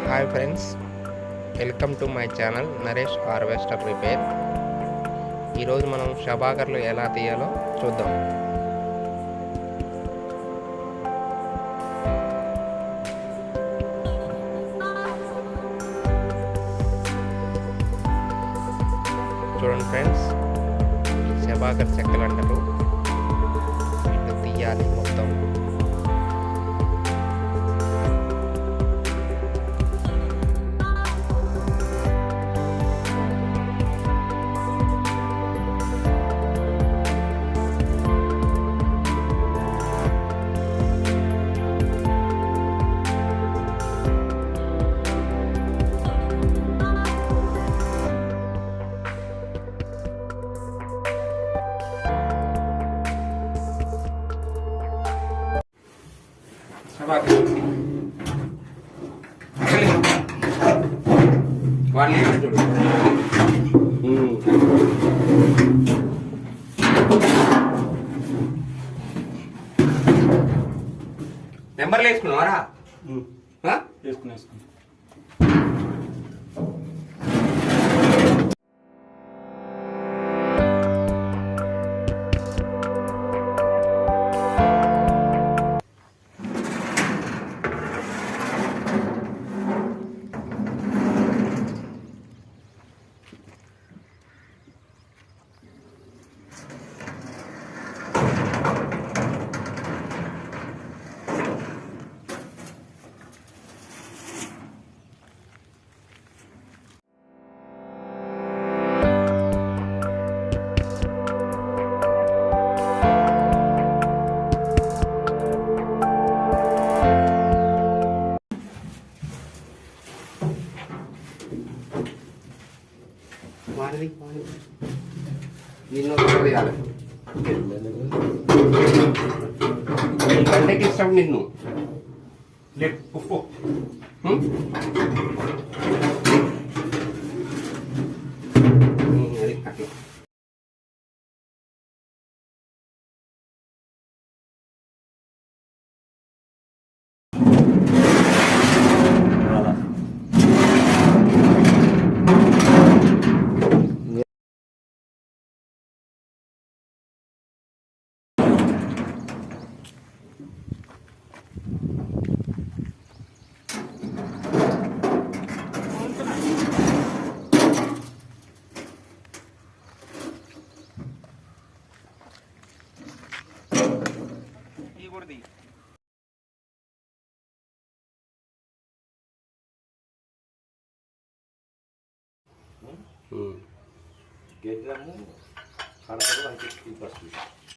Hi friends, welcome to my channel Naresh harvester repair. ఈరోజు మనం షబాగర్లు ఎలా తీయాలో చూద్దాం. చూడండి ఫ్రెండ్స్, షబాగర్ చెక్కలు అంటారు. ఇటు తీయాలి మొత్తం. నెంబర్లు వేసుకున్నావారా? వేసుకున్నా. నిన్ను తీయాలి. గంటకి ఇష్టం నిన్ను అది అట్లా. గెడ్డము కడపలు అంతే.